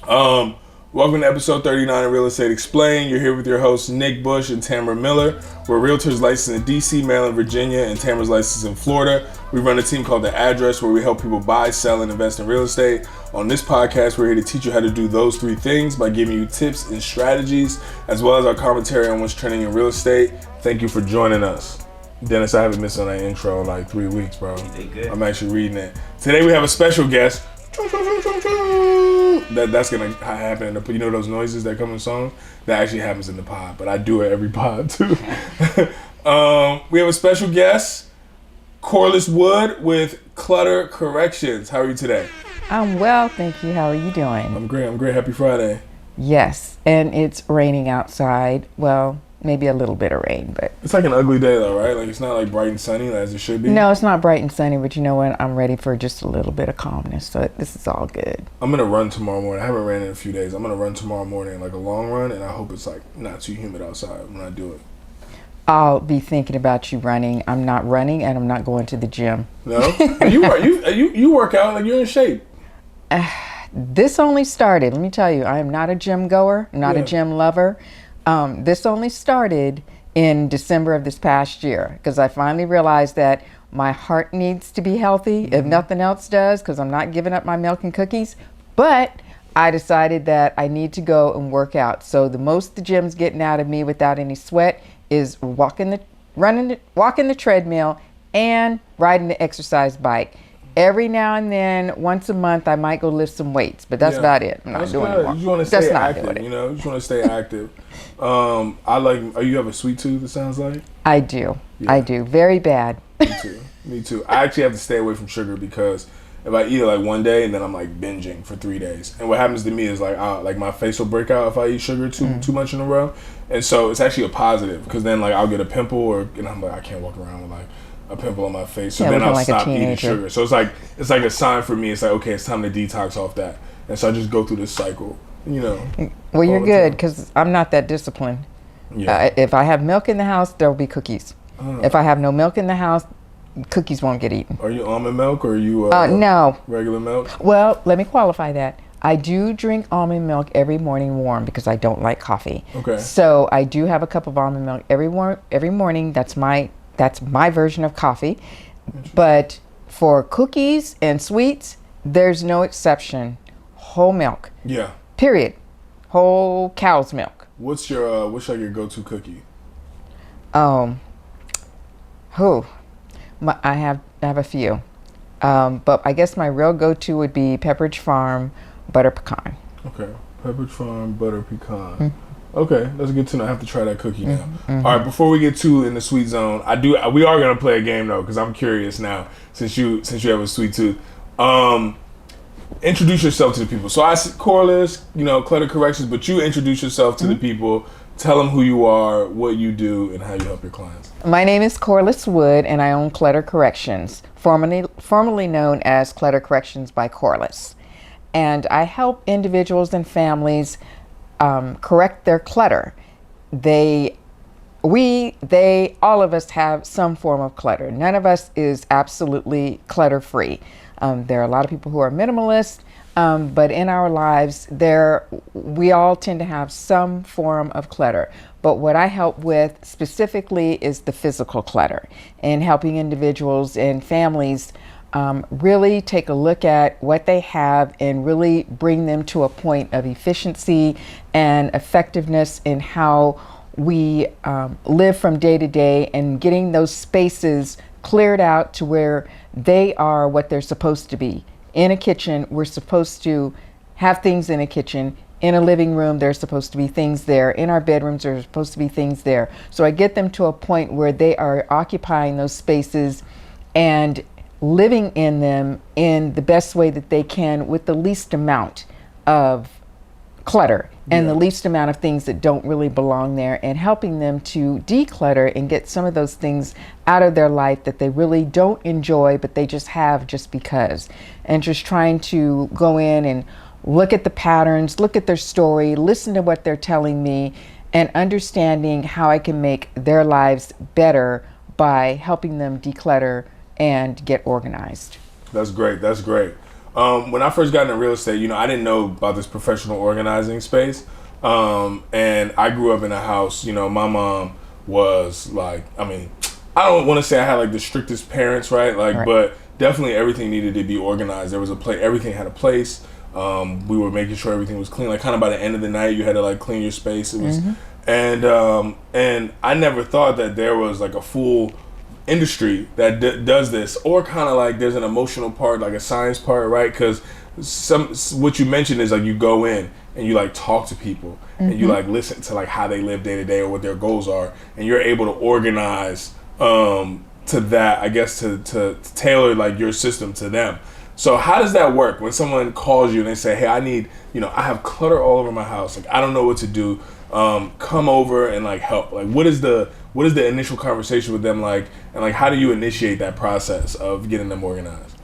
Um, Welcome to episode 39 of Real Estate Explained. You're here with your hosts, Nick Bush and Tamara Miller. We're realtors licensed in DC, Maryland, Virginia, and Tamara's licensed in Florida. We run a team called The Address where we help people buy, sell, and invest in real estate. On this podcast, we're here to teach you how to do those three things by giving you tips and strategies, as well as our commentary on what's trending in real estate. Thank you for joining us. Dennis, I haven't missed on that intro in like 3 weeks, bro. You did good. I'm actually reading it. Today we have a special guest. That's gonna happen. You know those noises that come in songs? That actually happens in the pod, but I do it every pod too. We have a special guest, Corliss Wood with Clutter Corrections. How are you today? I'm well, thank you. How are you doing? I'm great. Happy Friday. Yes, and it's raining outside. Well, maybe a little bit of rain, but It's like an ugly day though, right? Like it's not like bright and sunny as it should be. no, it's not bright and sunny, but you know what? I'm ready for just a little bit of calmness, so this is all good. I'm gonna run tomorrow morning. I haven't ran in a few days. I'm gonna run tomorrow morning, like a long run, and I hope it's like not too humid outside when I do it. I'll be thinking about you running. I'm not running, and I'm not going to the gym. No, you work out, like you're in shape. This only started. Let me tell you, I am not a gym goer, not a gym lover. This only started in December of this past year because I finally realized that my heart needs to be healthy if nothing else does, because I'm not giving up my milk and cookies. But I decided that I need to go and work out. So the most the gym's getting out of me without any sweat is walking the treadmill and riding the exercise bike. Every now and then, once a month, I might go lift some weights, but that's about it. I'm not doing it more. You just want to stay active, you know? You just want to stay active. You have a sweet tooth, it sounds like? I do. Yeah. I do. Very bad. Me too. I actually have to stay away from sugar because if I eat it like one day and then I'm like binging for 3 days. And what happens to me is like my face will break out if I eat sugar too much in a row. And so it's actually a positive because then like I'll get a pimple and I'm like, I can't walk around with like a pimple on my face, so then I'll stop eating sugar. So it's like a sign for me. It's like, okay, it's time to detox off that, and so I just go through this cycle, you know. Well, you're good because I'm not that disciplined. Yeah. If I have milk in the house, there will be cookies. If I have no milk in the house, cookies won't get eaten. Are you almond milk or are you no regular milk? Well, let me qualify that. I do drink almond milk every morning warm because I don't like coffee. Okay. So I do have a cup of almond milk every morning. That's my version of coffee. But for cookies and sweets, there's no exception. Whole milk. Yeah. Period. Whole cow's milk. What's your your go-to cookie? I have a few. But I guess my real go-to would be Pepperidge Farm butter pecan. Okay. Pepperidge Farm butter pecan. Okay, that's good to know. I have to try that cookie now. All right, before we get too in the sweet zone, we are gonna play a game though, because I'm curious now. Since you have a sweet tooth, introduce yourself to the people. So I said Corliss, Clutter Corrections, but you introduce yourself to the people. Tell them who you are, what you do, and how you help your clients. My name is Corliss Wood, and I own Clutter Corrections, formerly known as Clutter Corrections by Corliss, and I help individuals and families correct their clutter. All of us have some form of clutter. None of us is absolutely clutter free. There are a lot of people who are minimalist, but in our lives, we all tend to have some form of clutter. But what I help with specifically is the physical clutter, and helping individuals and families really take a look at what they have and really bring them to a point of efficiency and effectiveness in how we live from day to day, and getting those spaces cleared out to where they are what they're supposed to be. In a kitchen, we're supposed to have things in a kitchen. In a living room, there's supposed to be things there. In our bedrooms, there's supposed to be things there. So I get them to a point where they are occupying those spaces and living in them in the best way that they can with the least amount of clutter and the least amount of things that don't really belong there, and helping them to declutter and get some of those things out of their life that they really don't enjoy, but they just have just because. And just trying to go in and look at the patterns, look at their story, listen to what they're telling me, and understanding how I can make their lives better by helping them declutter and get organized. That's great. That's great. When I first got into real estate, I didn't know about this professional organizing space. And I grew up in a house, my mom was like, I don't want to say I had like the strictest parents, right? Like, Right. but definitely everything needed to be organized. There was a place, everything had a place. We were making sure everything was clean. Like kind of by the end of the night, you had to like clean your space. It was, and I never thought that there was like a full industry that does this, or kind of like there's an emotional part, like a science part, right? Because what you mentioned is like you go in and you like talk to people and you like listen to like how they live day to day or what their goals are, and you're able to organize to that, I guess, to tailor like your system to them. So how does that work when someone calls you and they say, hey, I need, I have clutter all over my house, like I don't know what to do, come over and like help? Like what is the initial conversation with them like, and like how do you initiate that process of getting them organized?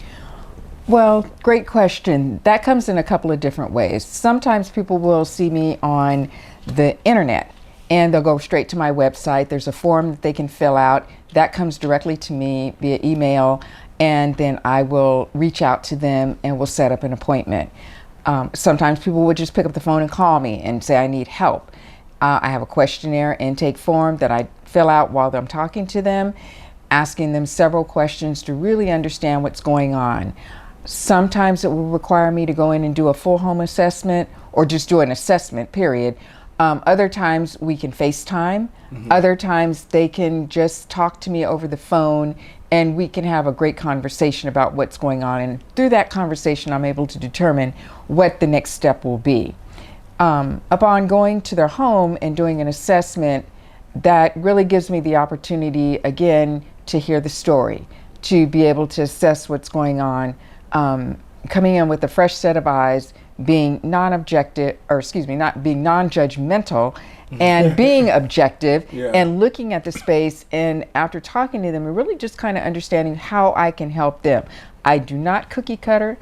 Well, great question. That comes in a couple of different ways. Sometimes people will see me on the internet and they'll go straight to my website. There's a form that they can fill out. That comes directly to me via email, and then I will reach out to them and we'll set up an appointment. Sometimes people would just pick up the phone and call me and say, I need help. I have a questionnaire intake form that I fill out while I'm talking to them, asking them several questions to really understand what's going on. Sometimes it will require me to go in and do a full home assessment or just do an assessment, period. Other times we can FaceTime. Other times they can just talk to me over the phone and we can have a great conversation about what's going on. And through that conversation, I'm able to determine what the next step will be. Upon going to their home and doing an assessment, that really gives me the opportunity, again, to hear the story, to be able to assess what's going on, coming in with a fresh set of eyes, being non-objective, or excuse me, not being non-judgmental, and being objective, and looking at the space, and after talking to them, and really just kind of understanding how I can help them. I do not cookie cutter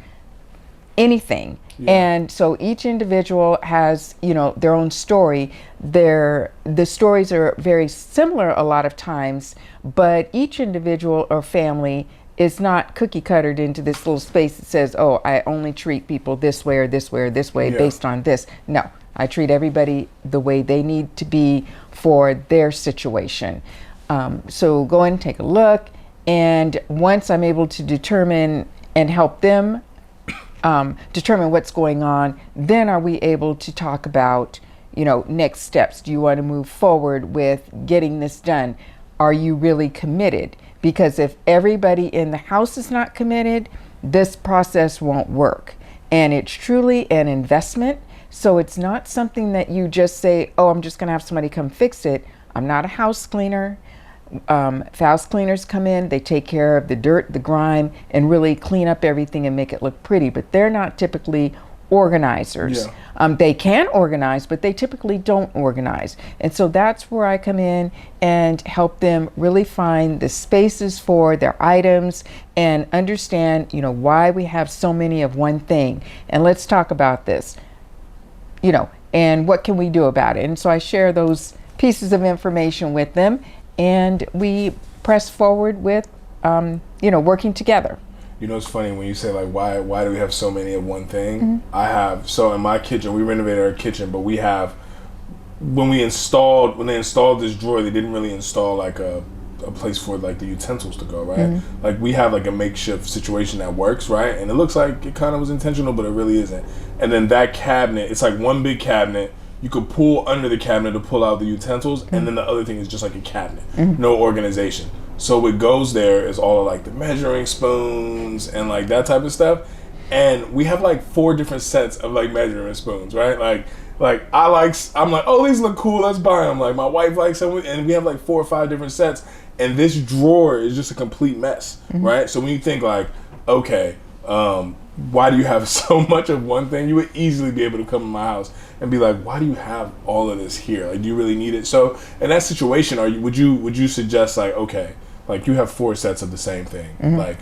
anything. And so each individual has, their own story. The stories are very similar a lot of times, but each individual or family is not cookie cuttered into this little space that says, oh, I only treat people this way or this way or this way based on this. No, I treat everybody the way they need to be for their situation. So go in and take a look. And once I'm able to determine and help them determine what's going on, then are we able to talk about, next steps? Do you want to move forward with getting this done? Are you really committed? Because if everybody in the house is not committed, this process won't work. And it's truly an investment. So it's not something that you just say, oh, I'm just going to have somebody come fix it. I'm not a house cleaner. House cleaners come in, they take care of the dirt, the grime, and really clean up everything and make it look pretty. But they're not typically organizers. They can organize, but they typically don't organize. And so that's where I come in and help them really find the spaces for their items and understand, why we have so many of one thing. And let's talk about this, and what can we do about it? And so I share those pieces of information with them, and we press forward with, working together. It's funny when you say like, why do we have so many of one thing? So in my kitchen, we renovated our kitchen, but we have, when they installed this drawer, they didn't really install like a place for like the utensils to go, right? Like we have like a makeshift situation that works, right? And it looks like it kind of was intentional, but it really isn't. And then that cabinet, it's like one big cabinet. You could pull under the cabinet to pull out the utensils, and then the other thing is just like a cabinet, no organization. So what goes there is all of like the measuring spoons and like that type of stuff. And we have like 4 different sets of like measuring spoons, right? I'm like, oh, these look cool, let's buy them. Like my wife likes them, and we have like 4 or 5 different sets. And this drawer is just a complete mess, right? So when you think like, okay, why do you have so much of one thing? You would easily be able to come to my house and be like, why do you have all of this here? Like, do you really need it? So in that situation, would you suggest like, okay, like you have 4 sets of the same thing. Like,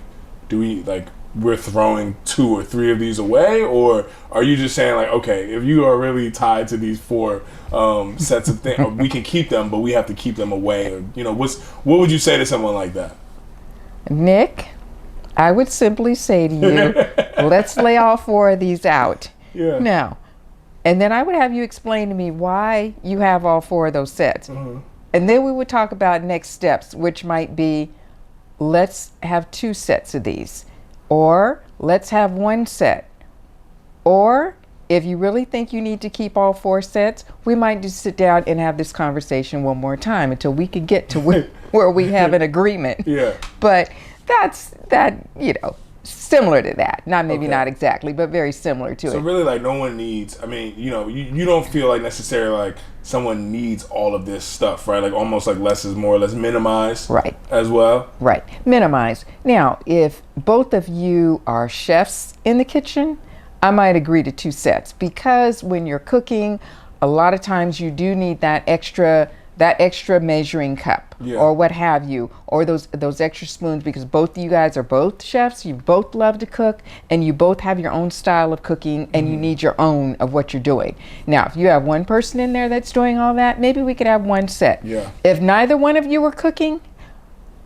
we're throwing 2 or 3 of these away? Or are you just saying like, okay, if you are really tied to these 4 sets of things, we can keep them, but we have to keep them away? Or, what would you say to someone like that? Nick, I would simply say to you, let's lay all four of these out. Yeah. Now, and then I would have you explain to me why you have all four of those sets. And then we would talk about next steps, which might be, let's have 2 sets of these, or let's have 1 set. Or if you really think you need to keep all 4 sets, we might just sit down and have this conversation one more time until we can get to where we have an agreement. Yeah. But that's similar to that. Not exactly, but very similar to it. So really, like, no one needs, I mean, you don't feel like necessarily like someone needs all of this stuff, right? Like almost like less is more, let's minimize. Right. As well. Right. Minimize. Now, if both of you are chefs in the kitchen, I might agree to 2 sets, because when you're cooking, a lot of times you do need that extra measuring cup, or what have you, or those extra spoons, because both of you guys are both chefs, you both love to cook, and you both have your own style of cooking, and you need your own of what you're doing. Now, if you have one person in there that's doing all that, maybe we could have 1 set. Yeah. If neither one of you are cooking,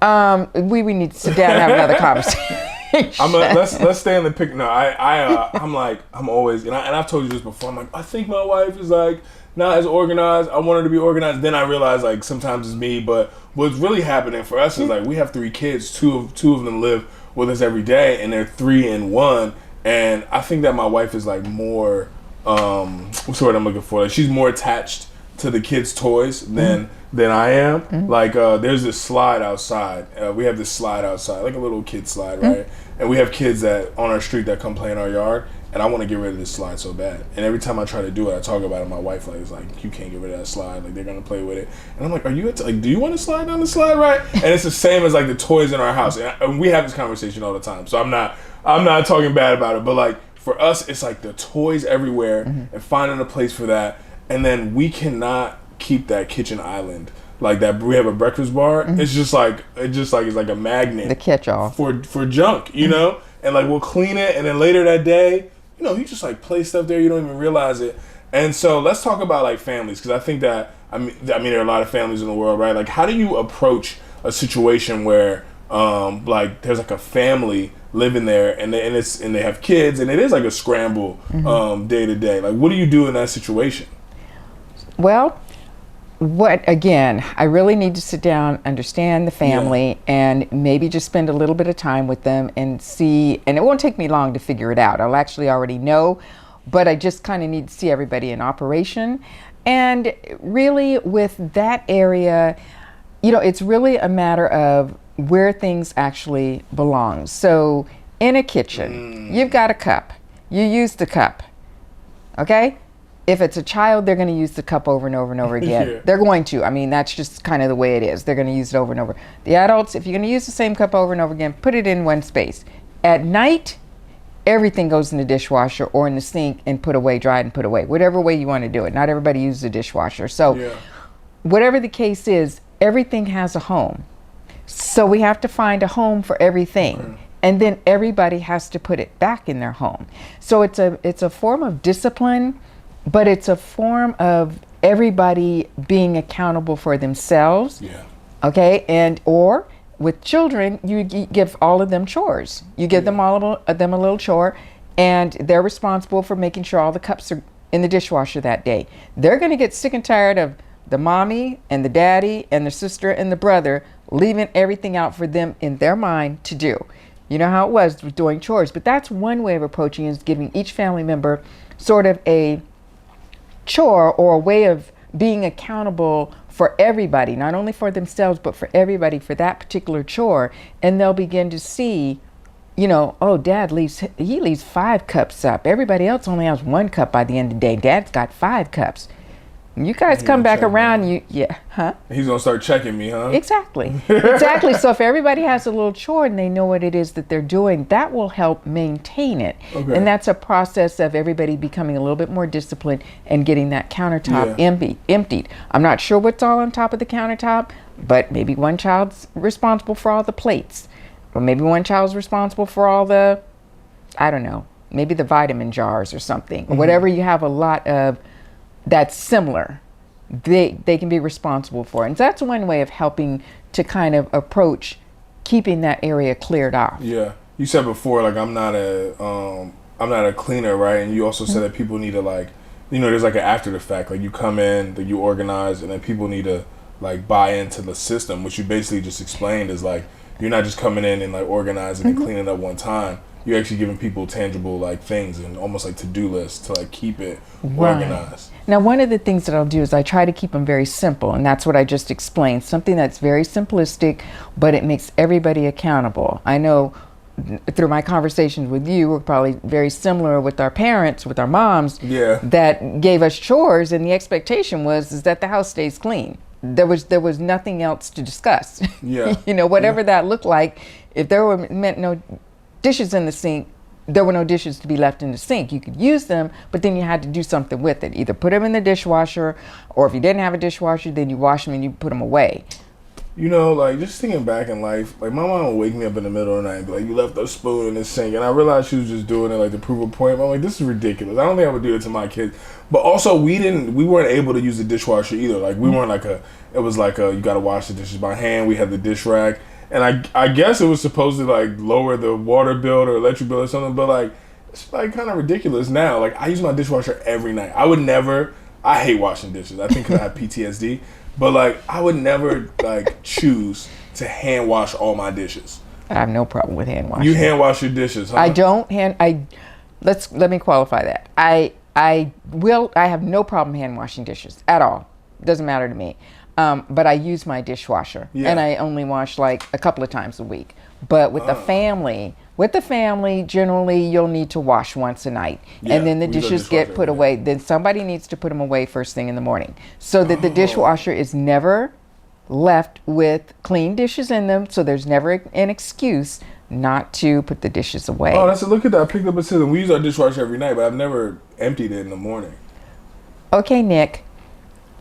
we need to sit down and have another conversation. Let's stay in the pic. No, I'm always, and I've told you this before. I'm like, I think my wife is like not as organized. I want her to be organized. Then I realize like sometimes it's me. But what's really happening for us is like we have 3 kids. Two of them live with us every day, and they're 3 and 1. And I think that my wife is like more, what's the word I'm looking for? Like she's more attached to the kids' toys than I am. Like there's this slide outside. We have this slide outside, like a little kid slide, right? And we have kids that on our street that come play in our yard, and I want to get rid of this slide so bad. And every time I try to do it, I talk about it. My wife is like, you can't get rid of that slide. Like they're gonna play with it. And I'm like, do you want to slide down the slide, right? And it's the same as like the toys in our house. And we have this conversation all the time. So I'm not talking bad about it, but like for us, it's like the toys everywhere and finding a place for that. And then we cannot keep that kitchen island like that. We have a breakfast bar. It's just like it's like a magnet. The catch-all for junk, you know. And like we'll clean it, and then later that day, you just like place stuff there. You don't even realize it. And so let's talk about like families, because I think that I mean there are a lot of families in the world, right? Like how do you approach a situation where like there's like a family living there and they have kids, and it is like a scramble day to day. Like what do you do in that situation? Well, I really need to sit down, understand the family, and maybe just spend a little bit of time with them and see, and it won't take me long to figure it out. I'll actually already know, but I just kind of need to see everybody in operation. And really with that area, it's really a matter of where things actually belong. So in a kitchen, you've got a cup. You use the cup, okay? If it's a child, they're going to use the cup over and over and over again. They're going to. I mean, that's just kind of the way it is. They're going to use it over and over. The adults, if you're going to use the same cup over and over again, put it in one space. At night, everything goes in the dishwasher or in the sink and put away, dried and put away. Whatever way you want to do it. Not everybody uses a dishwasher. So whatever the case is, everything has a home. So we have to find a home for everything. And then everybody has to put it back in their home. So it's a form of discipline, but it's a form of everybody being accountable for themselves. Okay, and or with children, you give all of them chores. You give them all of them a little chore, and they're responsible for making sure all the cups are in the dishwasher that day. They're going to get sick and tired of the mommy and the daddy and the sister and the brother leaving everything out for them in their mind to do. You know how it was with doing chores, but that's one way of approaching it, is giving each family member sort of a chore or a way of being accountable for everybody, not only for themselves, but for everybody for that particular chore. And they'll begin to see, oh, Dad leaves 5 cups up. Everybody else only has 1 cup by the end of the day. Dad's got 5 cups. You guys come back around, He's gonna start checking me, huh? Exactly. So if everybody has a little chore and they know what it is that they're doing, that will help maintain it. Okay. And that's a process of everybody becoming a little bit more disciplined and getting that countertop emptied. I'm not sure what's all on top of the countertop, but maybe one child's responsible for all the plates, or maybe one child's responsible for all the, I don't know, maybe the vitamin jars or something, or whatever you have a lot of that's similar, they can be responsible for. And that's one way of helping to kind of approach keeping that area cleared off. Yeah. you said before, like I'm not a cleaner, right? And you also said that people need to like, there's like an after the fact. Like you come in, that you organize, and then people need to like buy into the system, which you basically just explained is like you're not just coming in and like organizing and cleaning up one time. You're actually giving people tangible like things and almost like to-do lists to like keep it organized. Now, one of the things that I'll do is I try to keep them very simple, and that's what I just explained. Something that's very simplistic, but it makes everybody accountable. I know through my conversations with you, we're probably very similar with our parents, with our moms, that gave us chores, and the expectation is that the house stays clean. There was nothing else to discuss. Yeah. Whatever that looked like, if there were meant no dishes in the sink, there were no dishes to be left in the sink. You could use them, but then you had to do something with it. Either put them in the dishwasher, or if you didn't have a dishwasher, then you wash them and you put them away. Like just thinking back in life, like my mom would wake me up in the middle of the night and be like, you left a spoon in the sink. And I realized she was just doing it like to prove a point. I'm like, this is ridiculous. I don't think I would do it to my kids. But also we weren't able to use the dishwasher either. Like we weren't like it was like you got to wash the dishes by hand. We had the dish rack. And I guess it was supposed to like lower the water bill or electric bill or something. But like, it's like kind of ridiculous now. Like I use my dishwasher every night. I hate washing dishes. I think 'cause I have PTSD. But like, I would never like choose to hand wash all my dishes. I have no problem with hand washing. You hand wash your dishes, huh? I don't let me qualify that. I have no problem hand washing dishes at all. Doesn't matter to me. But I use my dishwasher, and I only wash like a couple of times a week. But with the family, generally you'll need to wash once a night, and then the dishes get put away. Then somebody needs to put them away first thing in the morning, so that the dishwasher is never left with clean dishes in them. So there's never an excuse not to put the dishes away. Oh, look at that! I picked up a system. We use our dishwasher every night, but I've never emptied it in the morning. Okay, Nick.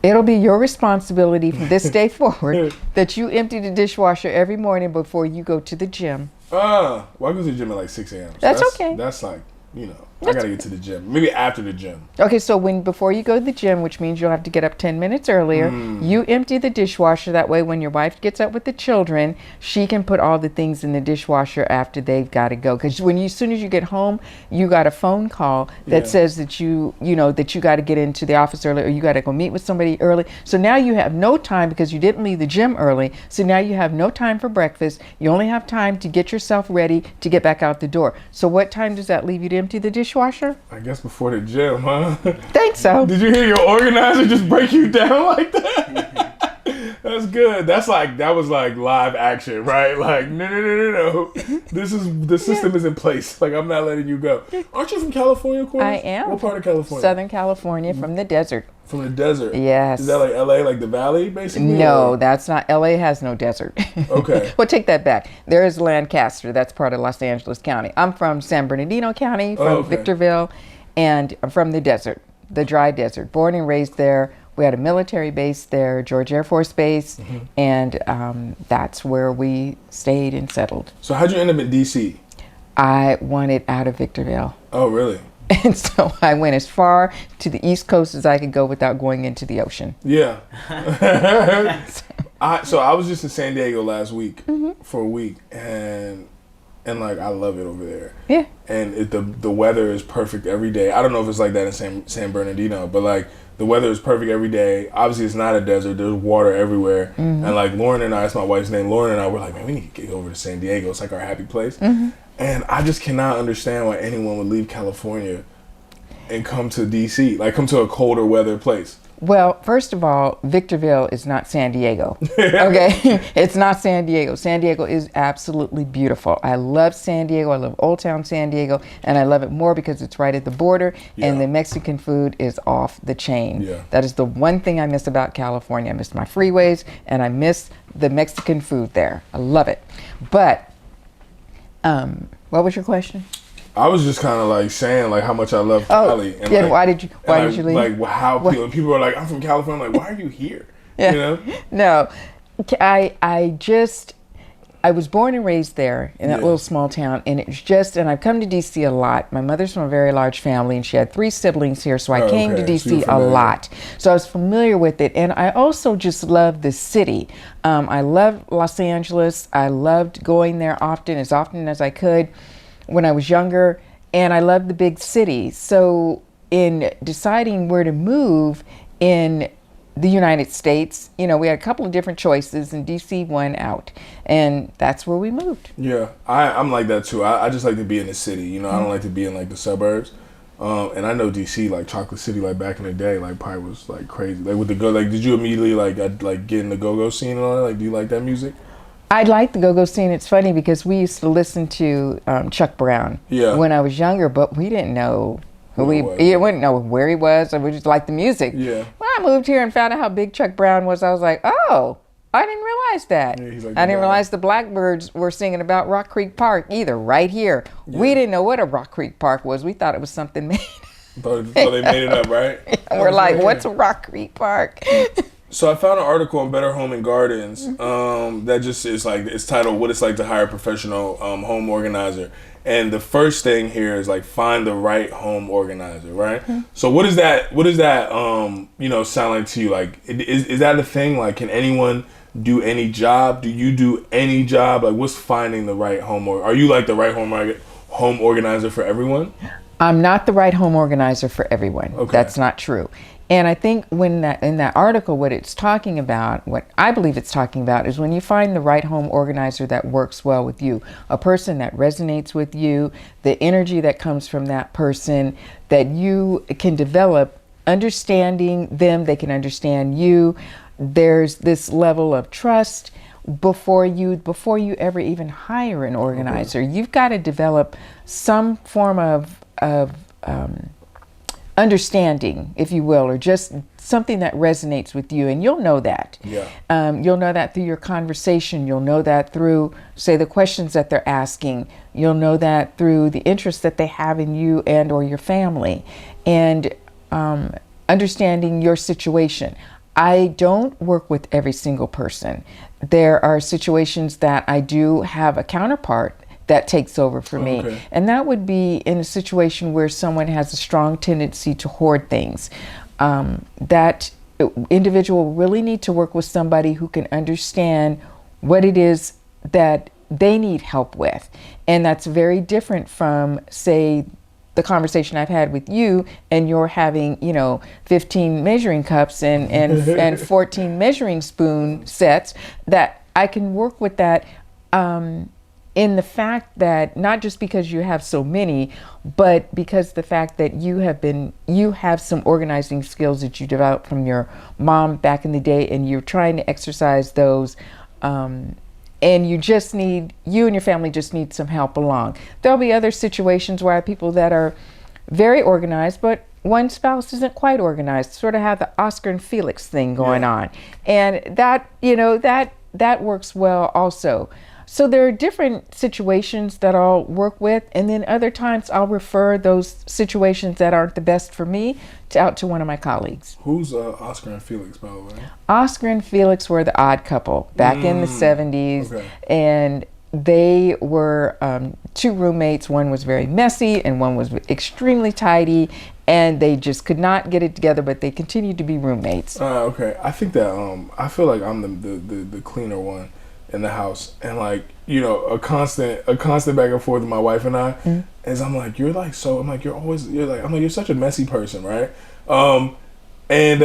It'll be your responsibility from this day forward that you empty the dishwasher every morning before you go to the gym. Well, I go to the gym at like 6 a.m. So that's okay. That's like, I gotta get to the gym. Maybe after the gym. Okay, so before you go to the gym, which means you'll have to get up 10 minutes earlier, you empty the dishwasher. That way when your wife gets up with the children, she can put all the things in the dishwasher after they've got to go. Because as soon as you get home, you got a phone call that says that you got to get into the office early, or you got to go meet with somebody early. So now you have no time because you didn't leave the gym early. So now you have no time for breakfast. You only have time to get yourself ready to get back out the door. So what time does that leave you to empty the dishwasher? I guess before the gym, huh? Think so. Did you hear your organizer just break you down like that? That's good. That was like live action, right? Like, no. The system is in place. Like, I'm not letting you go. Aren't you from California, Corey? I am. What part of California? Southern California, from the desert. From the desert? Yes. Is that like LA, like the valley, basically? No, that's not. LA has no desert. Okay. Well, take that back. There is Lancaster. That's part of Los Angeles County. I'm from San Bernardino County, from Victorville, and I'm from the desert, the dry desert. Born and raised there. We had a military base there, George Air Force Base, and that's where we stayed and settled. So how'd you end up in D.C.? I wanted out of Victorville. Oh, really? And so I went as far to the East Coast as I could go without going into the ocean. Yeah. So I was just in San Diego last week for a week, and like I love it over there. Yeah. And the weather is perfect every day. I don't know if it's like that in San Bernardino, but like the weather is perfect every day. Obviously, it's not a desert. There's water everywhere. And like Lauren and I, that's my wife's name, Lauren and I, we're like, man, we need to get over to San Diego. It's like our happy place. And I just cannot understand why anyone would leave California and come to D.C., like come to a colder weather place. Well, first of all, Victorville is not San Diego. Okay? It's not San Diego. San Diego is absolutely beautiful. I love San Diego. I love Old Town San Diego. And I love it more because it's right at the border. And the Mexican food is off the chain. That is the one thing I miss about California. I miss my freeways, and I miss the Mexican food there. I love it. But what was your question? I was just kind of like saying like how much I love Cali. And like, why did you leave? Like how people are like, I'm from California. I'm like, why are you here? Yeah. You know? No, I just, I was born and raised there in that Yeah. little small town, and it's just, and I've come to DC a lot. My mother's from a very large family, and she had 3 siblings here, so I Oh, came to okay. So you're DC a familiar. lot. So I was familiar with it, and I also just love the city. I love Los Angeles. I loved going there often as I could when I was younger, and I loved the big city. So in deciding where to move in the United States, we had a couple of different choices, and DC won out, and that's where we moved. Yeah, I'm like that too. I just like to be in the city. I don't like to be in like the suburbs. And I know DC, like Chocolate City, like back in the day, like probably was like crazy. Like with the like, did you immediately like get in the go-go scene and all that? Like, do you like that music? I like the go-go scene. It's funny because we used to listen to Chuck Brown when I was younger, but we didn't know who we didn't know where he was, and we just liked the music. Yeah. When I moved here and found out how big Chuck Brown was, I was like, oh, I didn't realize that. Yeah, he's like I didn't realize the Blackbirds were singing about Rock Creek Park either, right here. Yeah. We didn't know what a Rock Creek Park was. We thought it was something made. So they made it up, right? We're like, what's a Rock Creek Park? So I found an article on Better Home and Gardens that just is like, it's titled "What It's Like to Hire a Professional Home Organizer," and the first thing here is like, find the right home organizer, right? So what is that? Sound like to you? Like, is that a thing? Like, can anyone do any job? Do you do any job? Like, what's finding the right home? Or are you like the right home organizer for everyone? I'm not the right home organizer for everyone. Okay. That's not true. And I think in that article, what I believe it's talking about is when you find the right home organizer that works well with you, a person that resonates with you, the energy that comes from that person, that you can develop understanding them, they can understand you. There's this level of trust before you ever even hire an organizer. You've got to develop some form of understanding, if you will, or just something that resonates with you, and you'll know that. Yeah. You'll know that through your conversation. You'll know that through, say, the questions that they're asking. You'll know that through the interest that they have in you and or your family, and understanding your situation. I don't work with every single person. There are situations that I do have a counterpart that takes over for me. And that would be in a situation where someone has a strong tendency to hoard things. That individual will really need to work with somebody who can understand what it is that they need help with. And that's very different from, say, the conversation I've had with you, and you're having, 15 measuring cups and 14 measuring spoon sets, that I can work with that in the fact that not just because you have so many, but because the fact that you have some organizing skills that you developed from your mom back in the day, and you're trying to exercise those, and you and your family just need some help along. There'll be other situations where I have people that are very organized, but one spouse isn't quite organized, sort of have the Oscar and Felix thing going on. And that, that works well also. So there are different situations that I'll work with, and then other times I'll refer those situations that aren't the best for me out to one of my colleagues. Who's Oscar and Felix, by the way? Oscar and Felix were the odd couple back in the 70s, and they were 2 roommates. One was very messy and one was extremely tidy, and they just could not get it together, but they continued to be roommates. I think that I feel like I'm the cleaner one in the house, and like, a constant back and forth with my wife and I, as I'm like, you're like, so I'm like, you're such a messy person, right? And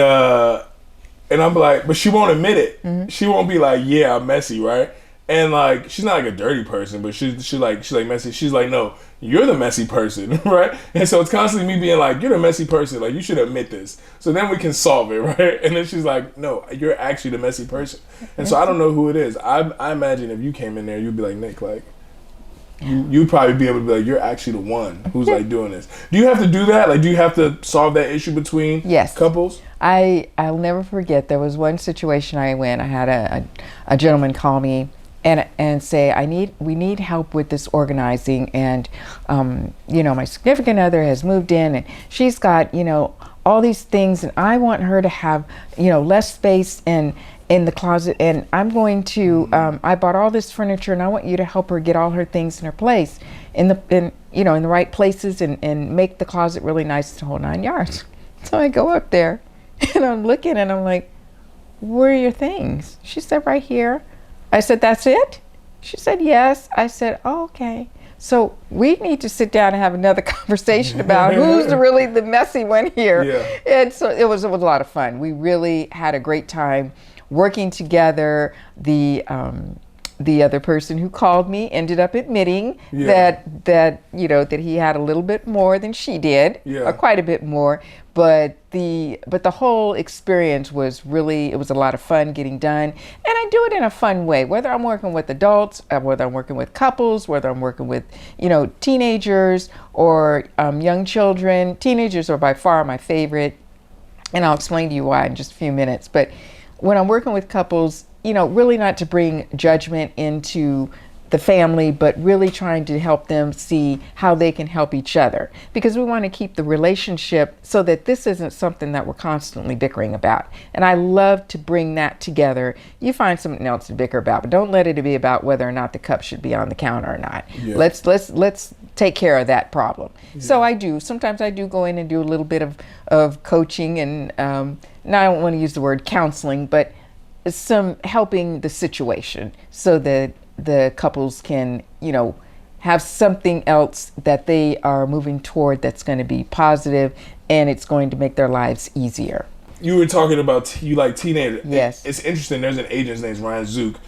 I'm like, but she won't admit it. She won't be like, yeah, I'm messy, right? And like, she's not like a dirty person, but she's like messy. She's like, no, you're the messy person, right? And so it's constantly me being like, you're the messy person. Like, you should admit this, so then we can solve it, right? And then she's like, no, you're actually the messy person. And so I don't know who it is. I imagine if you came in there, you'd be like, Nick, like, you'd probably be able to be like, you're actually the one who's like doing this. Do you have to do that? Like, do you have to solve that issue between couples? I'll never forget, there was one situation I had a gentleman call me and say, we need help with this organizing, and my significant other has moved in, and she's got all these things, and I want her to have less space, and in the closet, and I'm going to I bought all this furniture, and I want you to help her get all her things in her place in the right places, and make the closet really nice, the whole 9 yards. So I go up there and I'm looking and I'm like, where are your things? She said, right here. I said, that's it? She said, yes. I said, oh, okay. So we need to sit down and have another conversation about who's really the messy one here. Yeah. And so it was a lot of fun. We really had a great time working together. The other person who called me ended up admitting that he had a little bit more than she did, or quite a bit more. But the whole experience was really, it was a lot of fun getting done, and I do it in a fun way. Whether I'm working with adults, whether I'm working with couples, whether I'm working with teenagers or young children. Teenagers are by far my favorite, and I'll explain to you why in just a few minutes. But when I'm working with couples, really not to bring judgment into the family, but really trying to help them see how they can help each other, because we want to keep the relationship so that this isn't something that we're constantly bickering about. And I love to bring that together. You find something else to bicker about, but don't let it be about whether or not the cup should be on the counter or not. Yeah. Let's take care of that problem. Yeah. So sometimes I do go in and do a little bit of coaching, and now I don't want to use the word counseling, but some helping the situation so that the couples can, have something else that they are moving toward that's going to be positive, and it's going to make their lives easier. You were talking about you like teenagers. Yes. It's interesting. There's an agent, his name's Ryan Zook.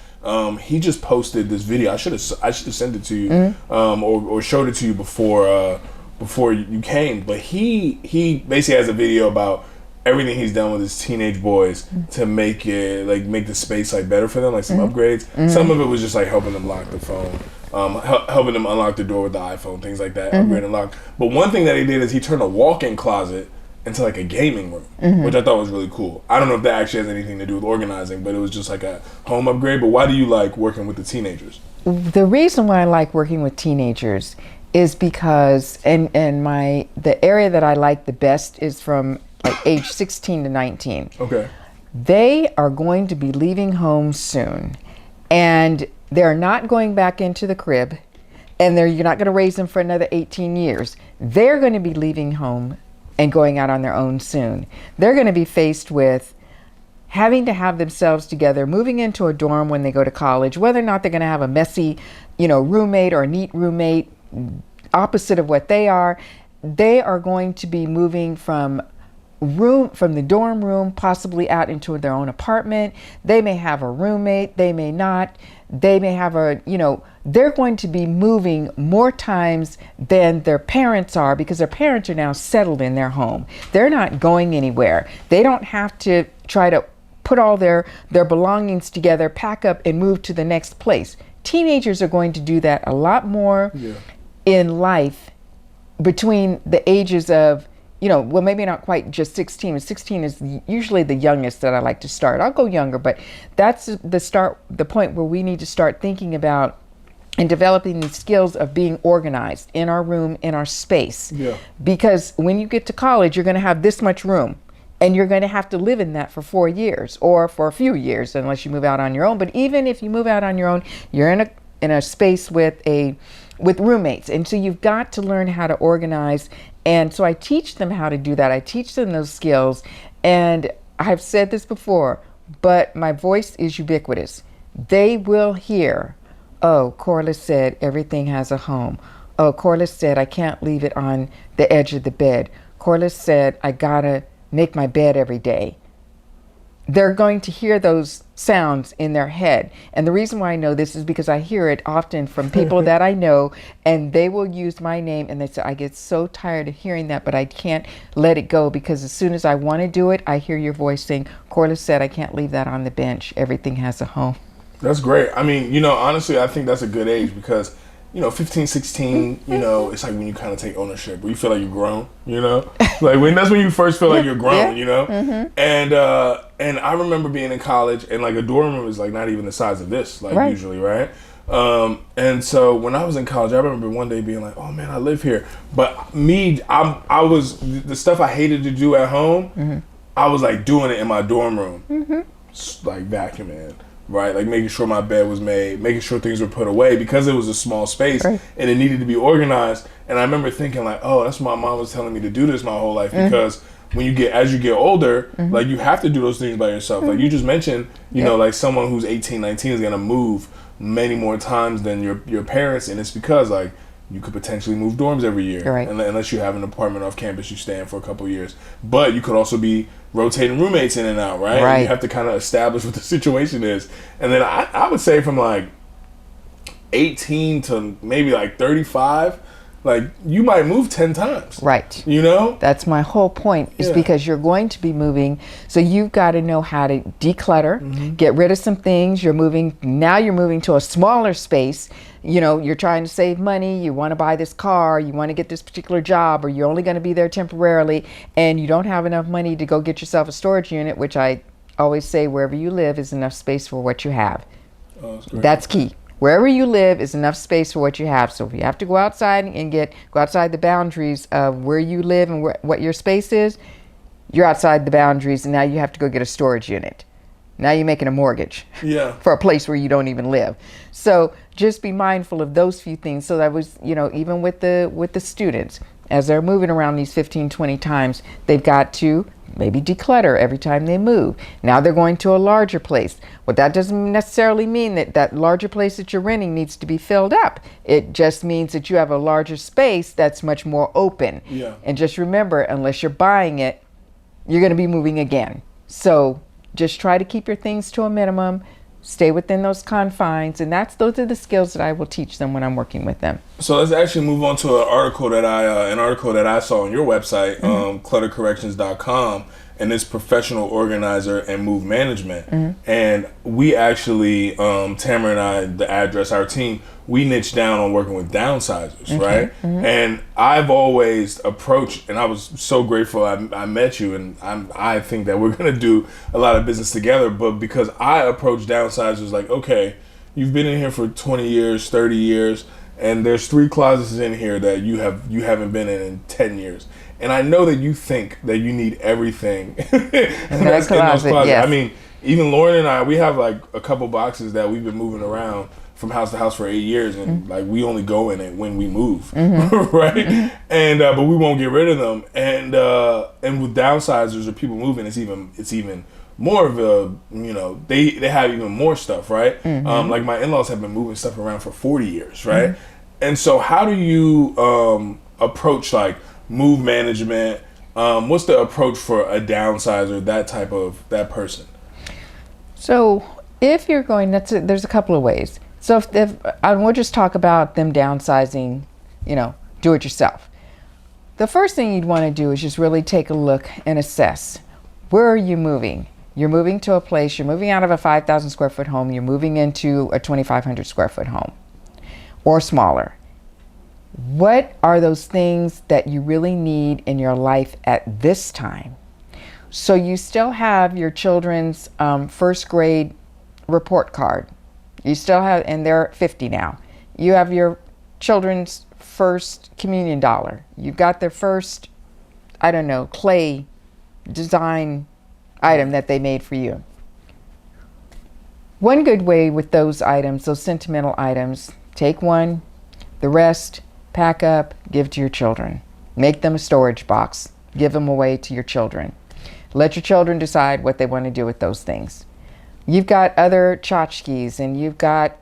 He just posted this video. I should have sent it to you, or showed it to you before you came. But he basically has a video about everything he's done with his teenage boys to make the space better for them, some upgrades. Some of it was just helping them lock the phone, helping them unlock the door with the iPhone, things like that, upgrade and lock. But one thing that he did is he turned a walk-in closet into a gaming room, which I thought was really cool. I don't know if that actually has anything to do with organizing, but it was just a home upgrade. But why do you like working with the teenagers? The reason why I like working with teenagers is because, the area that I like the best is from age 16 to 19. Okay. They are going to be leaving home soon, and they're not going back into the crib, and you're not going to raise them for another 18 years. They're going to be leaving home and going out on their own soon. They're going to be faced with having to have themselves together, moving into a dorm when they go to college, whether or not they're going to have a messy, roommate or a neat roommate, opposite of what they are. They are going to be moving from the dorm room, possibly out into their own apartment. They may have a roommate, they may not. They may have they're going to be moving more times than their parents are, because their parents are now settled in their home. They're not going anywhere. They don't have to try to put all their belongings together, pack up, and move to the next place. Teenagers are going to do that a lot more in life, between the ages of maybe not quite just 16. 16 is usually the youngest that I like to start. I'll go younger, but that's the point where we need to start thinking about and developing the skills of being organized in our room, in our space. Yeah. Because when you get to college, you're going to have this much room, and you're going to have to live in that for 4 years, or for a few years, unless you move out on your own. But even if you move out on your own, you're in a space with roommates, and so you've got to learn how to organize. And so I teach them how to do that. I teach them those skills. And I've said this before, but my voice is ubiquitous. They will hear, oh, Corliss said everything has a home. Oh, Corliss said I can't leave it on the edge of the bed. Corliss said I gotta make my bed every day. They're going to hear those sounds in their head. And the reason why I know this is because I hear it often from people that I know, and they will use my name, and they say, I get so tired of hearing that, but I can't let it go, because as soon as I want to do it, I hear your voice saying, Corliss said I can't leave that on the bench. Everything has a home. That's great. I mean, honestly, I think that's a good age, because 15, 16, it's when you kind of take ownership, where you feel like you're grown, that's when you first feel like you're grown, And I remember being in college, and a dorm room is not even the size of this, right. Usually, right? And so when I was in college, I remember one day being like, oh man, I live here. But I was, the stuff I hated to do at home, I was doing it in my dorm room. like vacuuming, right? Like making sure my bed was made, making sure things were put away because it was a small space and it needed to be organized. And I remember thinking like, oh, that's why my mom was telling me to do this my whole life because when as you get older, like you have to do those things by yourself. Like you just mentioned, you know, like someone who's 18, 19 is gonna move many more times than your parents, and it's because like you could potentially move dorms every year, unless you have an apartment off campus you stay in for a couple of years. But you could also be rotating roommates in and out, right? And you have to kind of establish what the situation is. And then I would say from like 18 to maybe like 35. Like, you might move 10 times. Right. You know? That's my whole point, is because you're going to be moving. So you've got to know how to declutter, get rid of some things. You're moving to a smaller space. You know, you're trying to save money. You want to buy this car. You want to get this particular job, or you're only going to be there temporarily, and you don't have enough money to go get yourself a storage unit, which I always say wherever you live is enough space for what you have. Oh, that's key. Wherever you live is enough space for what you have. So if you have to go outside and go outside the boundaries of where you live and what your space is, you're outside the boundaries, and now you have to go get a storage unit. Now you're making a mortgage for a place where you don't even live. So just be mindful of those few things. So that was, you know, even with the students, as they're moving around these 15, 20 times, they've got to maybe declutter every time they move. Now they're going to a larger place. Well, that doesn't necessarily mean that larger place that you're renting needs to be filled up. It just means that you have a larger space that's much more open. Yeah. And just remember, unless you're buying it, you're going to be moving again. So just try to keep your things to a minimum. Stay within those confines, and those are the skills that I will teach them when I'm working with them. So let's actually move on to an article that I saw on your website, cluttercorrections.com, and it's professional organizer and move management. And we actually, Tamara and I, the address, our team, we niche down on working with downsizers, right? And I've always approached, and I was so grateful I met you, and I think that we're gonna do a lot of business together. But because I approach downsizers like, okay, you've been in here for 20 years, 30 years, and there's 3 closets in here that you haven't been in 10 years. And I know that you think that you need everything in those closets. Yes. I mean, even Lauren and I, we have like a couple boxes that we've been moving around from house to house for 8 years, and like we only go in it when we move, right? And but we won't get rid of them. And with downsizers or people moving, it's even more of a, you know, they have even more stuff, right? Like my in-laws have been moving stuff around for 40 years, right? And so how do you approach like move management? What's the approach for a downsizer, that person? So if you're going, there's a couple of ways. So if we'll just talk about them downsizing, you know, do it yourself. The first thing you'd want to do is just really take a look and assess, where are you moving? You're moving to a place, you're moving out of a 5,000 square foot home, you're moving into a 2,500 square foot home or smaller. What are those things that you really need in your life at this time? So you still have your children's first grade report card. You still have, and they're 50 now. You have your children's first communion dollar. You've got their first, I don't know, clay design item that they made for you. One good way with those items, those sentimental items, take one, the rest, pack up, give to your children. Make them a storage box. Give them away to your children. Let your children decide what they want to do with those things. You've got other tchotchkes, and you've got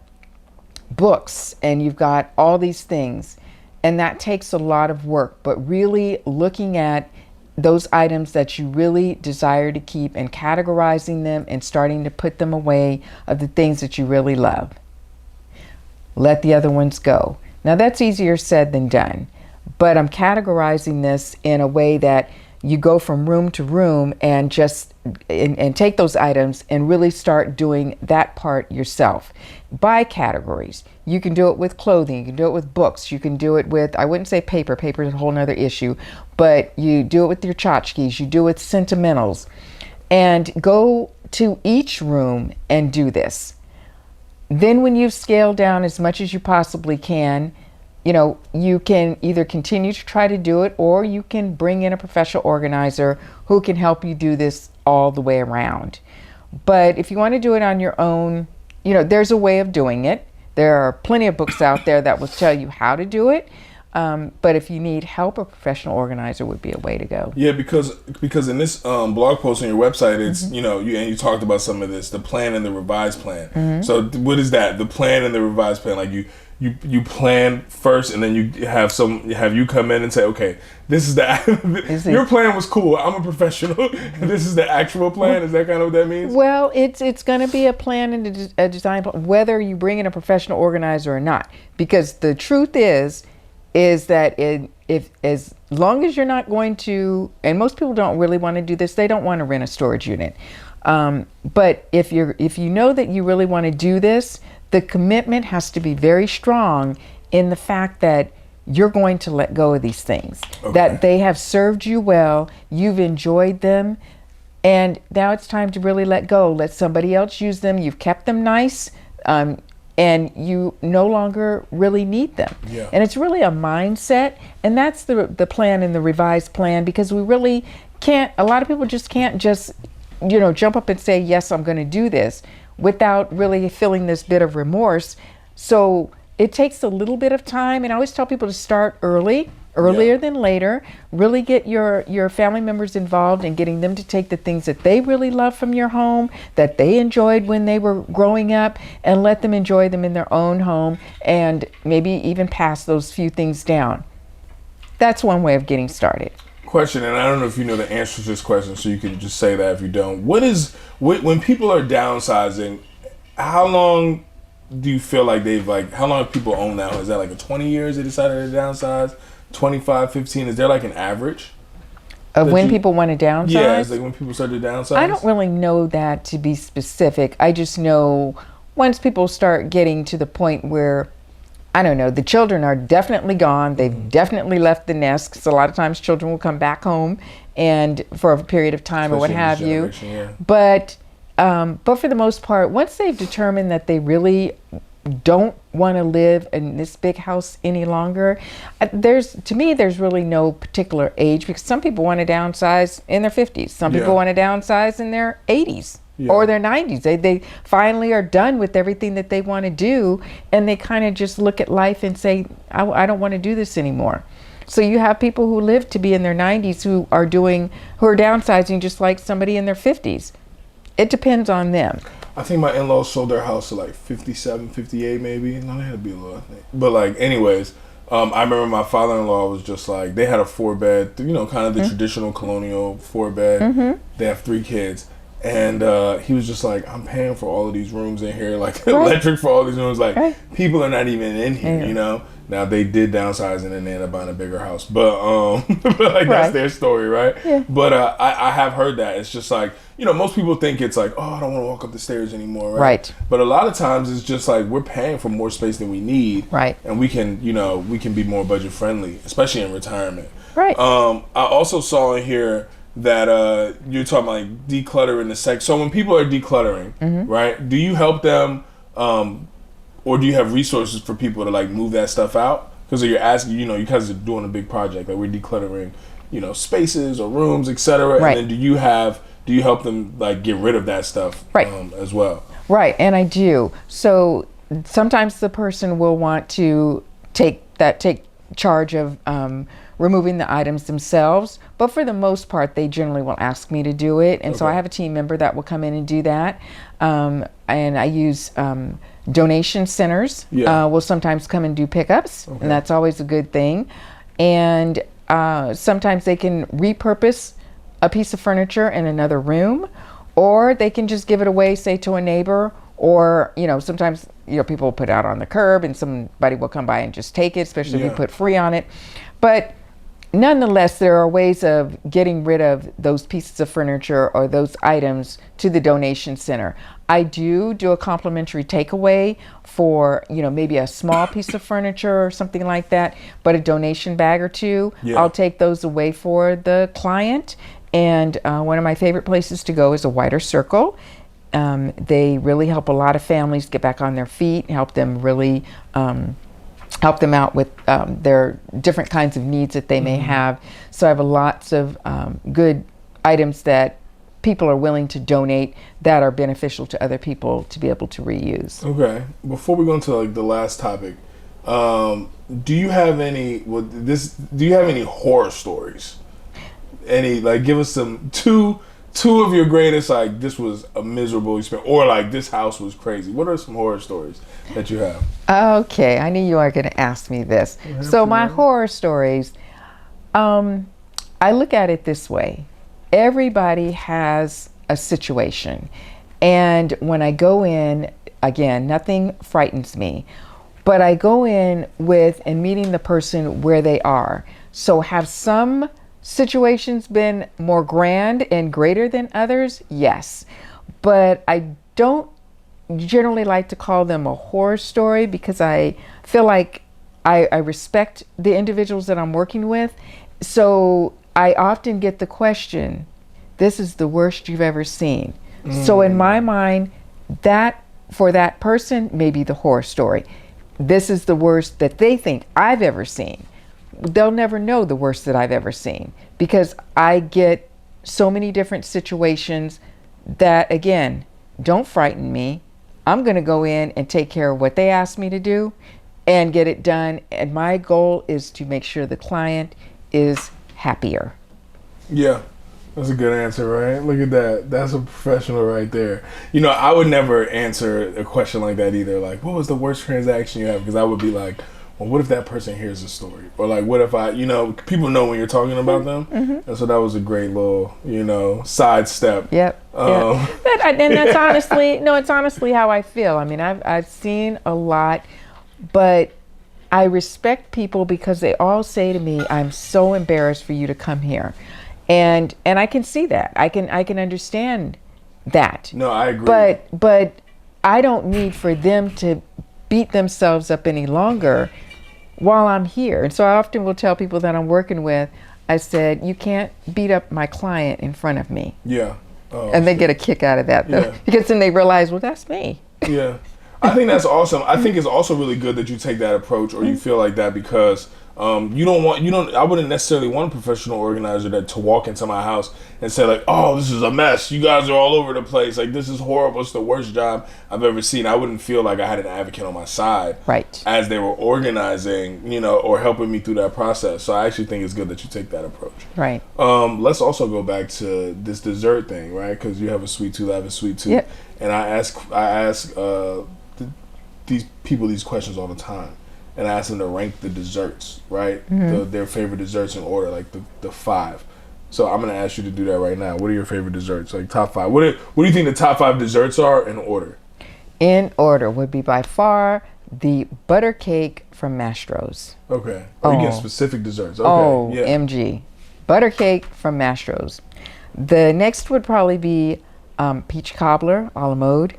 books, and you've got all these things. And that takes a lot of work, but really looking at those items that you really desire to keep and categorizing them and starting to put them away of the things that you really love. Let the other ones go. Now that's easier said than done, but I'm categorizing this in a way that you go from room to room and just and take those items and really start doing that part yourself by categories. You can do it with clothing, you can do it with books, you can do it with, I wouldn't say paper is a whole nother issue, but you do it with your tchotchkes, you do it with sentimentals, and go to each room and do this. Then when you've scaled down as much as you possibly can, you know, you can either continue to try to do it, or you can bring in a professional organizer who can help you do this all the way around. But if you want to do it on your own, there's a way of doing it. There are plenty of books out there that will tell you how to do it. But if you need help, a professional organizer would be a way to go. Yeah, because in this blog post on your website, it's you talked about some of this, the plan and the revised plan. So what is that? The plan and the revised plan, like you plan first, and then you have you come in and say, okay, this is your plan was cool. I'm a professional. This is the actual plan. Is that kind of what that means? Well, it's going to be a plan and a design plan, whether you bring in a professional organizer or not. Because the truth is that if as long as you're not going to, and most people don't really want to do this, they don't want to rent a storage unit. But if you know that you really want to do this, the commitment has to be very strong in the fact that you're going to let go of these things, that they have served you well, you've enjoyed them, and now it's time to really let go. Let somebody else use them. You've kept them nice. And you no longer really need them. Yeah. And it's really a mindset, and that's the plan and the revised plan, because we really can't, a lot of people just can't jump up and say, yes, I'm going to do this, without really feeling this bit of remorse. So it takes a little bit of time, and I always tell people to start earlier than later. Really get your family members involved in getting them to take the things that they really love from your home, that they enjoyed when they were growing up, and let them enjoy them in their own home, and maybe even pass those few things down. That's one way of getting started. Question, and I don't know if you know the answer to this question, so you can just say that if you don't. When people are downsizing, how long do you feel like how long have people owned that? Is that like a 20 years they decided to downsize? 25, 15? Is there like an average? Of when people want to downsize? Yeah, it's like when people start to downsize? I don't really know that to be specific. I just know once people start getting to the point where, I don't know, the children are definitely gone. They've definitely left the nest, because a lot of times children will come back home and for a period of time, especially, or what have you. Yeah. But for the most part, once they've determined that they really don't want to live in this big house any longer, there's really no particular age, because some people want to downsize in their 50s. Some people want to downsize in their 80s. Yeah. Or their 90s. They finally are done with everything that they want to do, and they kind of just look at life and say, I don't want to do this anymore. So you have people who live to be in their 90s who are downsizing just like somebody in their 50s. It depends on them. I think my in-laws sold their house at like 57, 58 maybe. No, they had to be a little, I think. But like, anyways, I remember my father-in-law was just like, they had a 4-bed, kind of the traditional colonial 4-bed. They have 3 kids. And he was just like, I'm paying for all of these rooms in here, like electric for all these rooms. Like, people are not even in here, Now, they did downsize and then they ended up buying a bigger house. But that's their story, right? Yeah. But I have heard that. It's just like, most people think it's like, oh, I don't want to walk up the stairs anymore, right? But a lot of times it's just like, we're paying for more space than we need. Right. And we can be more budget friendly, especially in retirement. Right. I also saw in here that you're talking about like decluttering the sex. So when people are decluttering, right, do you help them, or do you have resources for people to like move that stuff out? Because you're asking, you guys are doing a big project, like we're decluttering, spaces or rooms, etc. Right. And then do you help them like get rid of that stuff as well? Right, and I do. So sometimes the person will want to take charge of removing the items themselves, but for the most part, they generally will ask me to do it. And so I have a team member that will come in and do that. And I use donation centers will sometimes come and do pickups, and that's always a good thing. And sometimes they can repurpose a piece of furniture in another room, or they can just give it away, say to a neighbor, or sometimes people will put it out on the curb and somebody will come by and just take it, especially if we put free on it. But nonetheless, there are ways of getting rid of those pieces of furniture or those items to the donation center. I do a complimentary takeaway for, maybe a small piece of furniture or something like that, but a donation bag or two, I'll take those away for the client. And one of my favorite places to go is a Wider Circle. They really help a lot of families get back on their feet, help them really help them out with their different kinds of needs that they may have. So I have lots of good items that people are willing to donate that are beneficial to other people to be able to reuse. Okay. Before we go into like the last topic, do you have any? Do you have any horror stories? Any, like, give us some two of your greatest, like, this was a miserable experience, or like this house was crazy. What are some horror stories that you have? Okay, I knew you were going to ask me this. So my horror stories, I look at it this way. Everybody has a situation. And when I go in, again, nothing frightens me, but I go in with and meeting the person where they are. So have some situations been more grand and greater than others? Yes. But I don't generally like to call them a horror story because I feel like I respect the individuals that I'm working with. So I often get the question, this is the worst you've ever seen. So in my mind, that for that person may be the horror story. This is the worst that they think I've ever seen. They'll never know the worst that I've ever seen because I get so many different situations that, again, don't frighten me. I'm going to go in and take care of what they asked me to do and get it done. And my goal is to make sure the client is happier. Yeah, that's a good answer, right? Look at that. That's a professional right there. You know, I would never answer a question like that either. Like, what was the worst transaction you have? Because I would be like, well, what if that person hears the story? Or like, what if people know when you're talking about them. And so that was a great little, sidestep. Yep. And that's it's honestly how I feel. I mean, I've seen a lot, but I respect people because they all say to me, I'm so embarrassed for you to come here. And I can see that. I can understand that. No, I agree. But I don't need for them to beat themselves up any longer while I'm here. And so I often will tell people that I'm working with, I said, you can't beat up my client in front of me. Yeah. And they get a kick out of that, though, because then they realize, well, that's me. Yeah. I think that's awesome. I think it's also really good that you take that approach, or you feel like that, because I wouldn't necessarily want a professional organizer to walk into my house and say like, oh, this is a mess. You guys are all over the place. Like, this is horrible. It's the worst job I've ever seen. I wouldn't feel like I had an advocate on my side. Right. As they were organizing, or helping me through that process. So I actually think it's good that you take that approach. Right. Let's also go back to this dessert thing, right? Because you have a sweet tooth, I have a sweet tooth. Yep. And I ask these people these questions all the time. And I asked them to rank the desserts, right? Their favorite desserts in order, like the 5. So I'm going to ask you to do that right now. What are your favorite desserts? Like top 5. What do you think the top 5 desserts are in order? In order would be by far the butter cake from Mastro's. Okay. You get specific desserts. Okay. Yeah. MG. Butter cake from Mastro's. The next would probably be peach cobbler a la mode.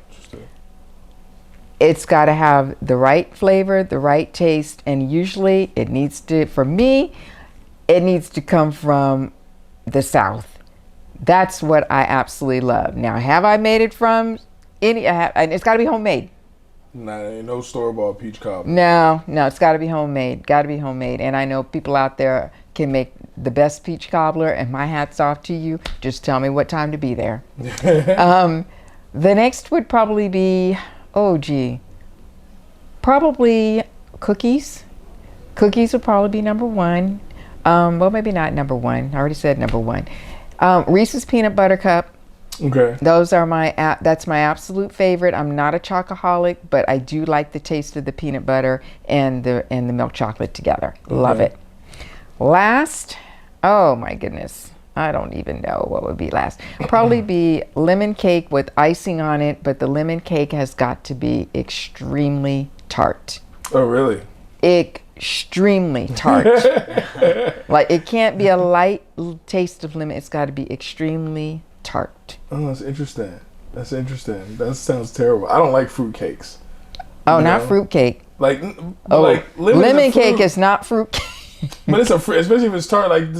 It's got to have the right flavor, the right taste, and usually it needs to come from the South. That's what I absolutely love. Now, have I made it from and it's got to be homemade. No store-bought peach cobbler. No, it's got to be homemade. Got to be homemade. And I know people out there can make the best peach cobbler, and my hat's off to you. Just tell me what time to be there. The next would probably be, probably cookies. Cookies would probably be number 1. Well, maybe not number 1. I already said number 1. Reese's peanut butter cup. Okay. Those are that's my absolute favorite. I'm not a chocoholic, but I do like the taste of the peanut butter and the milk chocolate together. Okay. Love it. Last, oh my goodness, I don't even know what would be last. Probably be lemon cake with icing on it, but the lemon cake has got to be extremely tart. Oh, really? Extremely tart. Like, it can't be a light taste of lemon. It's got to be extremely tart. Oh, that's interesting. That sounds terrible. I don't like fruit cakes. Oh, not fruit cake. Like lemon cake is not fruit cake. But it's especially if it's tart. Like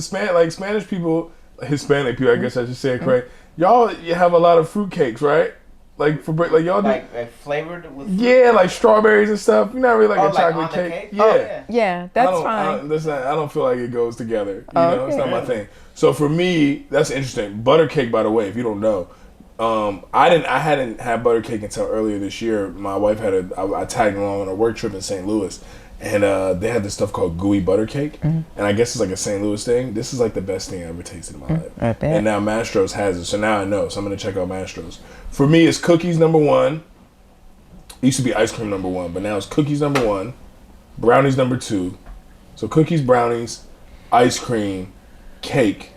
Spanish people, Hispanic people, I guess I should say it correct. You have a lot of fruit cakes, right? Like for like y'all do like flavored with fruit? Yeah, like strawberries and stuff. You're not really like a chocolate on the cake. cake? Yeah. Oh, Yeah, that's fine. I don't feel like it goes together. You know, it's not my thing. So for me, that's interesting. Butter cake, by the way, if you don't know, I hadn't had butter cake until earlier this year. My wife I tagged along on a work trip in St. Louis, and they had this stuff called gooey butter cake, and I guess it's like a St. Louis thing. This is like the best thing I ever tasted in my life. I bet. And now Mastro's has it, so now I know. So I'm gonna check out Mastro's. For me, it's cookies number one. It used to be ice cream number one, but now it's cookies number one, brownies number two. So cookies, brownies, ice cream, cake,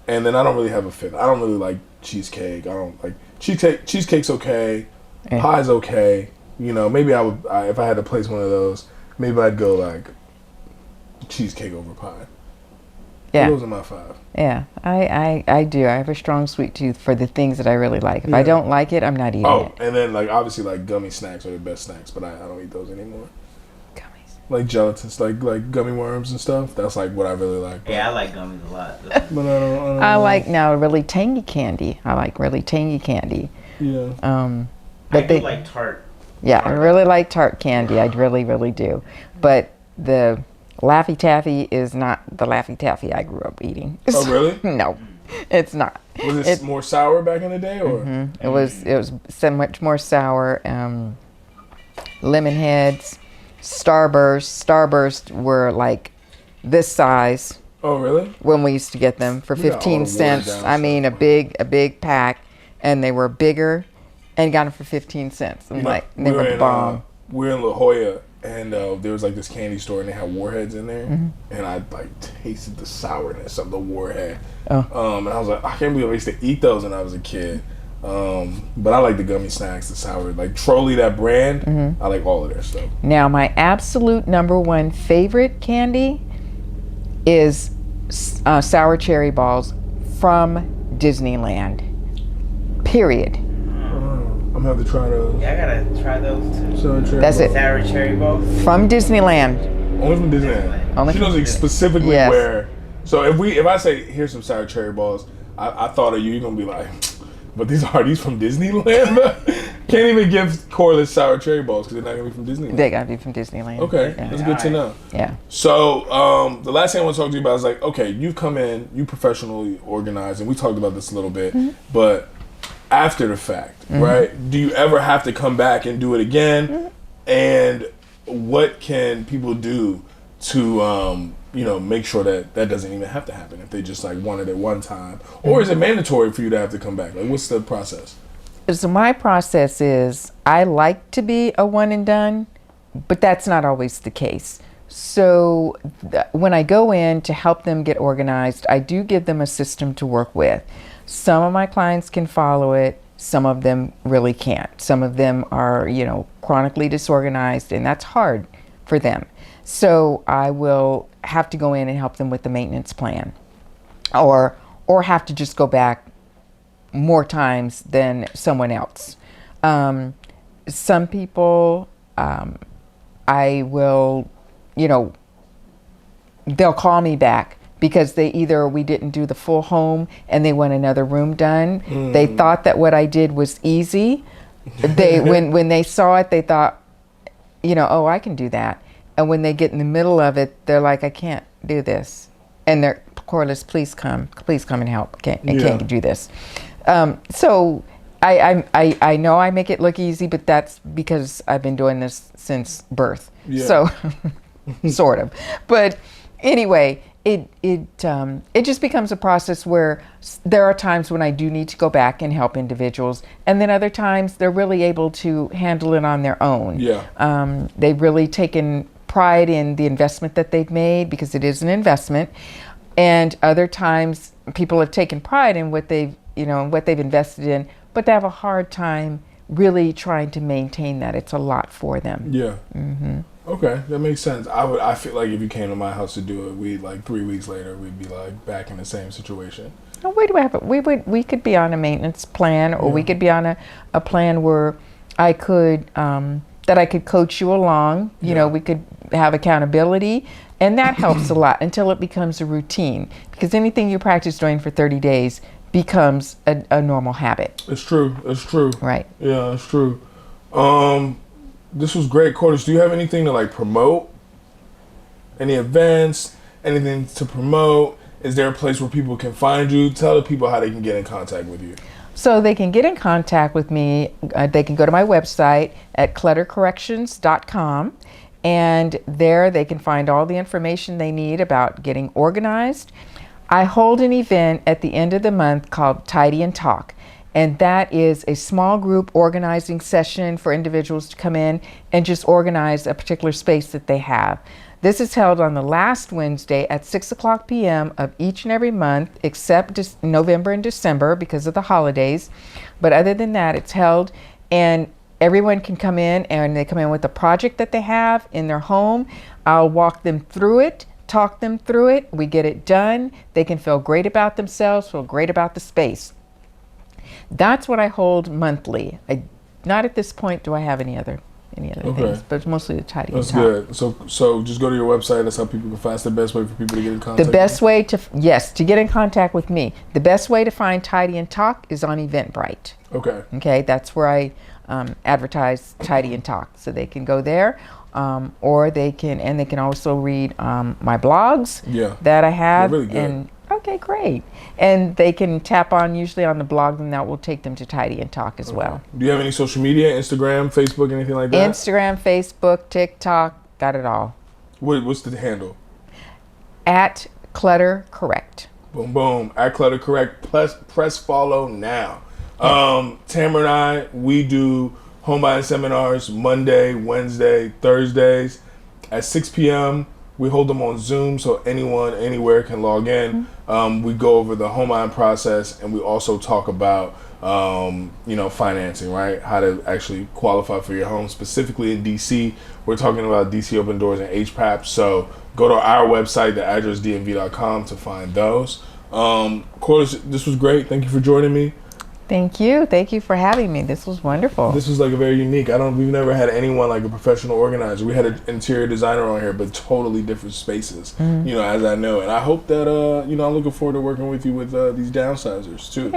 and then I don't really have a fifth. I don't really like cheesecake. I don't like cheesecake. Cheesecake's okay. Pie's okay. You know, maybe if I had to place one of those, maybe I'd go like cheesecake over pie. Yeah. Those are my five. Yeah, I do. I have a strong sweet tooth for the things that I really like. If I don't like it, I'm not eating it. And then like obviously like gummy snacks are the best snacks, but I don't eat those anymore. Gummies. Like gelatins, like gummy worms and stuff. That's like what I really like. Yeah, I like gummies a lot. But I don't I like now really tangy candy. I like really tangy candy. Yeah. But I do like tart. Yeah, I really like tart candy. I really, really do. But the Laffy Taffy is not the Laffy Taffy I grew up eating. Oh, really? No, it's not. Was it more sour back in the day, or? It was so much more sour. Lemon Heads, Starburst. Starburst were like this size. Oh, really? When we used to get them for 15 cents. I mean, a big pack, and they were bigger, and got them for 15 cents. I'm like, they were bomb. We were in La Jolla, and there was like this candy store, and they had Warheads in there, and I like tasted the sourness of the Warhead. And I was like, I can't believe I used to eat those when I was a kid. But I like the gummy snacks, the sour, like Trolley, that brand. I like all of their stuff. Now, my absolute number one favorite candy is sour cherry balls from Disneyland. Period. I'm gonna have to try those. Yeah, I gotta try those too. That's it. Sour cherry balls? From Disneyland. Only from Disneyland. Only she from knows Disney. specifically Yes. where. So if I say here's some sour cherry balls, I thought of you. You're gonna be like, but these from Disneyland. Can't even give Corliss sour cherry balls because they're not gonna be from Disneyland. They gotta be from Disneyland. Okay, Yeah. that's good to know. Yeah. So the last thing I want to talk to you about is like, okay, you come in, you professionally organize, and we talked about this a little bit, but after the fact, right? Do you ever have to come back and do it again? And what can people do to, make sure that doesn't even have to happen if they just like want it at one time? Or is it mandatory for you to have to come back? Like, what's the process? So my process is I like to be a one and done, but that's not always the case. So when I go in to help them get organized, I do give them a system to work with. Some of my clients can follow it. Some of them really can't. Some of them are, chronically disorganized, and that's hard for them. So I will have to go in and help them with the maintenance plan, or have to just go back more times than someone else. Some people, I will, they'll call me back because we didn't do the full home and they want another room done. They thought that what I did was easy. When they saw it, they thought, oh, I can do that. And when they get in the middle of it, they're like, I can't do this. And they're, Corliss, please come and help. Can't do this. So I know I make it look easy, but that's because I've been doing this since birth. Yeah. So sort of. But anyway, it just becomes a process where there are times when I do need to go back and help individuals, and then other times they're really able to handle it on their own. Yeah. They've really taken pride in the investment that they've made, because it is an investment, and other times people have taken pride in what they've invested in, but they have a hard time really trying to maintain that. It's a lot for them. Yeah. Okay, that makes sense. I feel like if you came to my house to do it, we'd like 3 weeks later we'd be like back in the same situation. No, we could be on a maintenance plan, or we could be on a plan where I could coach you along. We could have accountability, and that helps a lot until it becomes a routine. Because anything you practice doing for 30 days becomes a normal habit. It's true. It's true. Right. Yeah, it's true. This was great, Cordis. Do you have anything to like promote? Any events? Anything to promote? Is there a place where people can find you? Tell the people how they can get in contact with you. So they can get in contact with me. They can go to my website at cluttercorrections.com, and there they can find all the information they need about getting organized. I hold an event at the end of the month called Tidy and Talk, and that is a small group organizing session for individuals to come in and just organize a particular space that they have. This is held on the last Wednesday at 6:00 p.m. of each and every month, except November and December because of the holidays. But other than that, it's held, and everyone can come in, and they come in with a project that they have in their home. I'll walk them through it, talk them through it. We get it done. They can feel great about themselves, feel great about the space. That's what I hold monthly. Not at this point do I have any other things, but it's mostly the Tidy and Talk. That's good. So just go to your website. That's how people can find. That's the best way for people to get in contact. The best way to get in contact with me. The best way to find Tidy and Talk is on Eventbrite. Okay, that's where I advertise Tidy and Talk, so they can go there, or they can also read my blogs that I have. They're really good. And okay, great. And they can tap on usually on the blog, and that will take them to Tidy and Talk as well. Do you have any social media, Instagram, Facebook, anything like that? Instagram, Facebook, TikTok, got it all. What's the handle? At Clutter Correct. Boom, boom. At Clutter Correct. Press follow now. Tamara and I, we do home buying seminars Monday, Wednesday, Thursdays at 6 p.m. We hold them on Zoom, so anyone, anywhere can log in. We go over the home buying process, and we also talk about, financing, right? How to actually qualify for your home. Specifically in DC, we're talking about DC Open Doors and HPAP. So go to our website, the address dmv.com, to find those. Cordis, this was great. Thank you for joining me. Thank you. Thank you for having me. This was wonderful. This was like a very unique. We've never had anyone like a professional organizer. We had an interior designer on here, but totally different spaces, as I know. And I hope that, I'm looking forward to working with you with these downsizers too.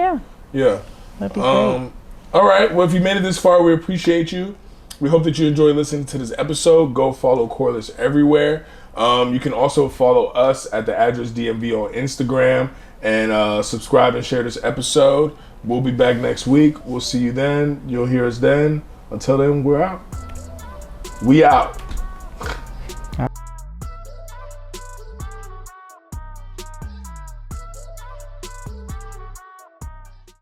Yeah. That'd be great. All right. Well, if you made it this far, we appreciate you. We hope that you enjoyed listening to this episode. Go follow Corliss everywhere. You can also follow us at the address DMV on Instagram, and subscribe and share this episode. We'll be back next week. We'll see you then. You'll hear us then. Until then, we're out. We out.